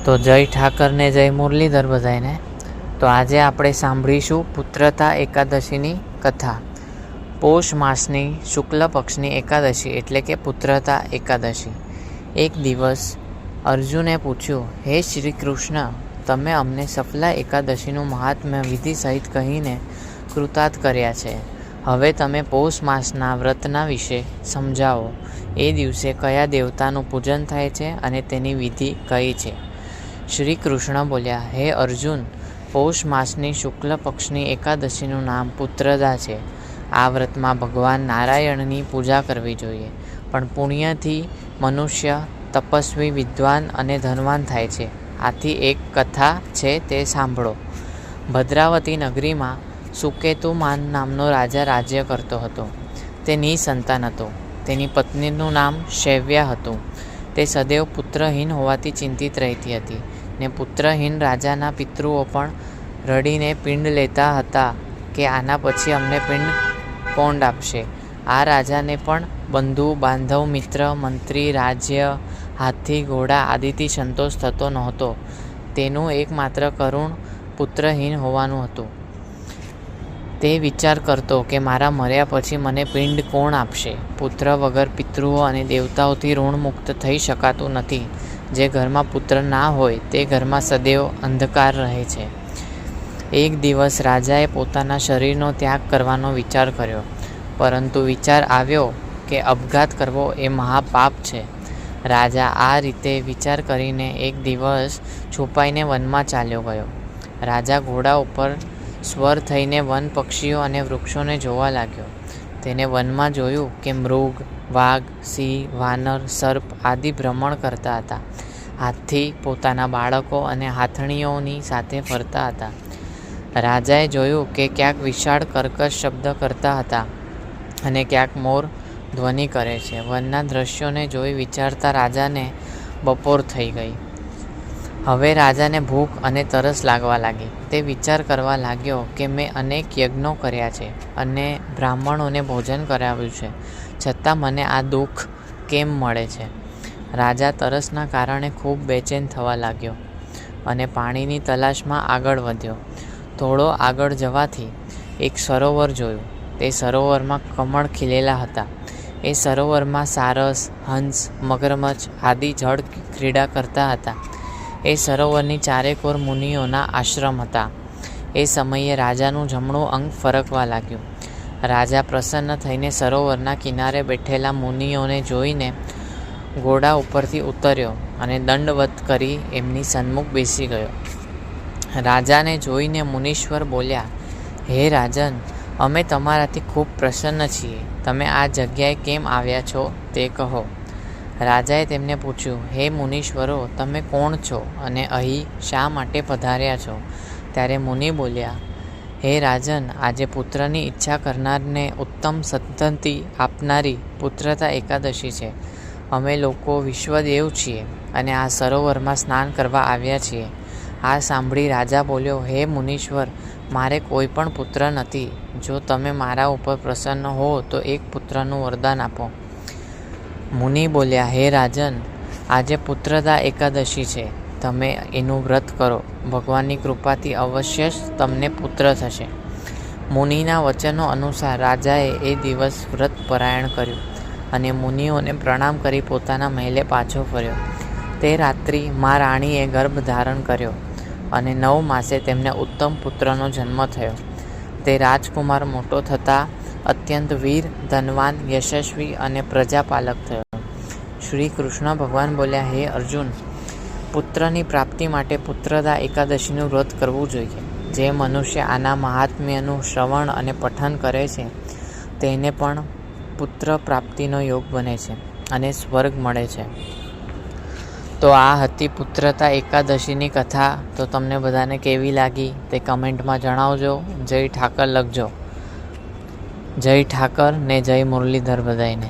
તો જય ઠાકર ને જય મુરલીધર બધાને. તો આજે આપણે સાંભળીશું પુત્રતા એકાદશીની કથા. પોષ માસની શુક્લ પક્ષની એકાદશી એટલે કે પુત્રતા એકાદશી. એક દિવસ અર્જુને પૂછ્યું, હે શ્રી કૃષ્ણ, તમે અમને સફલા એકાદશીનું મહાત્મ્ય વિધિ સહિત કહીને કૃતાર્થ કર્યા છે. હવે તમે પોષ માસના વ્રતના વિશે સમજાવો. એ દિવસે કયા દેવતાનું પૂજન થાય છે અને તેની વિધિ કઈ છે? શ્રી કૃષ્ણ બોલ્યા, હે અર્જુન, પૌષ માસની શુક્લ પક્ષની એકાદશીનું નામ પુત્રદા છે. આ વ્રતમાં ભગવાન નારાયણની પૂજા કરવી જોઈએ, પણ પુણ્યથી મનુષ્ય તપસ્વી, વિદ્વાન અને ધનવાન થાય છે. આથી એક કથા છે, તે સાંભળો. ભદ્રાવતી નગરીમાં સુકેતુમાન નામનો રાજા રાજ્ય કરતો હતો. તે નિસંતાન હતો. તેની પત્નીનું નામ શૈવ્યા હતું. તે સદૈવ પુત્રહીન હોવાથી ચિંતિત રહેતી હતી ને પુત્રહીન રાજાના પિતૃઓ પણ રડીને પિંડ લેતા હતા કે આના પછી અમને પિંડ કોણ આપશે. આ રાજાને પણ બંધુ બાંધવ, મિત્ર, મંત્રી, રાજ્ય, હાથી, ઘોડા આદિથી સંતોષ થતો નહોતો. તેનું એકમાત્ર કરુણ પુત્રહીન હોવાનું હતું. તે વિચાર કરતો કે મારા મર્યા પછી મને પિંડ કોણ આપશે. પુત્ર વગર પિતૃઓ અને દેવતાઓથી ઋણમુક્ત થઈ શકાતું નથી. જે ઘરમાં પુત્ર ના હોય તે ઘરમાં સદૈવ અંધકાર રહે છે. એક દિવસ રાજાએ પોતાના શરીરનો ત્યાગ કરવાનો વિચાર કર્યો, પરંતુ વિચાર આવ્યો કે અપઘાત કરવો એ મહાપાપ છે. રાજા આ રીતે વિચાર કરીને એક દિવસ છુપાઈને વનમાં ચાલ્યો ગયો. રાજા ઘોડા ઉપર સ્વર થઈને વન પક્ષીઓ અને વૃક્ષોને જોવા લાગ્યો. તેને વનમાં જોયું કે મૃગ, વાઘ, સિંહ, વાનર, સર્પ આદિ ભ્રમણ કરતા હતા. હાથી પોતાના બાળકો અને હાથણીઓની સાથે ફરતા હતા. રાજાએ જોયું કે ક્યાંક વિશાળ કર્કશ શબ્દ કરતા હતા અને ક્યાંક મોર ધ્વનિ કરે છે. વનના દ્રશ્યોને જોઈ વિચારતા રાજાને બપોર થઈ ગઈ. હવે રાજાને ભૂખ અને તરસ લાગવા લાગી. તે વિચાર કરવા લાગ્યો કે મેં અનેક યજ્ઞો કર્યા છે અને બ્રાહ્મણોને ભોજન કરાવ્યું છે, છતાં મને આ દુઃખ કેમ મળે છે? રાજા તરસના કારણે ખૂબ બેચેન થવા લાગ્યો અને પાણીની તલાશમાં આગળ વધ્યો. થોડો આગળ જવાથી એક સરોવર જોયું. તે સરોવરમાં કમળ ખીલેલા હતા. એ સરોવરમાં સારસ, હંસ, મગરમચ્છ આદિ જળ ક્રીડા કરતા હતા. એ સરોવરની ચારેકોર મુનિઓના આશ્રમ હતા. એ સમયે રાજાનું જમણું અંગ ફરકવા લાગ્યું. રાજા પ્રસન્ન થઈને સરોવરના કિનારે બેઠેલા મુનિઓને જોઈને ઘોડા ઉપરથી ઉતર્યો અને દંડવત કરી એમની સન્મુખ બેસી ગયો. રાજાને જોઈને મુનીશ્વર બોલ્યા, હે રાજન, અમે તમારાથી ખૂબ પ્રસન્ન છીએ. તમે આ જગ્યાએ કેમ આવ્યા છો તે કહો. રાજાએ તેમને પૂછ્યું, હે મુનીશ્વરો, તમે કોણ છો અને અહીં શા માટે પધાર્યા છો? ત્યારે મુનિ બોલ્યા, હે રાજન, આજે પુત્રની ઈચ્છા કરનારને ઉત્તમ સંતતિ આપનારી પુત્રતા એકાદશી છે. અમે લોકો વિશ્વદેવ છીએ અને આ સરોવરમાં સ્નાન કરવા આવ્યા છીએ. આ સાંભળી રાજા બોલ્યો, હે મુનીશ્વર, મારે કોઈ પણ પુત્ર નથી. જો તમે મારા ઉપર પ્રસન્ન હો તો એક પુત્રનું વરદાન આપો. મુનિ બોલ્યા, હે રાજન, આજે પુત્રદા એકાદશી છે. તમે એનું વ્રત કરો. ભગવાનની કૃપાથી અવશ્ય જ તમને પુત્ર થશે. મુનિના વચનો અનુસાર રાજાએ એ દિવસ વ્રત પરાયણ કર્યું અને મુનિઓને પ્રણામ કરી પોતાના મહેલે પાછો ફર્યો. તે રાત્રિ મા રાણીએ ગર્ભ ધારણ કર્યો અને 9 માસે તેમને ઉત્તમ પુત્રનો જન્મ થયો. તે રાજકુમાર મોટો થતાં અત્યંત વીર, ધનવાન, યશસ્વી અને પ્રજાપાલક થયો. શ્રી કૃષ્ણ ભગવાન બોલ્યા, હે અર્જુન, પુત્રની પ્રાપ્તિ માટે પુત્રદા એકાદશીનું વ્રત કરવું જોઈએ. જે મનુષ્ય આના મહાત્મ્યનું શ્રવણ અને પઠન કરે છે તેને પણ પુત્ર પ્રાપ્તિનો યોગ બને છે અને સ્વર્ગ મળે છે. તો આ હતી પુત્રતા એકાદશીની કથા. તો તમને બધાને કેવી લાગી તે કમેન્ટમાં જણાવજો. જય ઠાકર લખજો. જય ઠાકર ને જય મુરલીધર બધાને.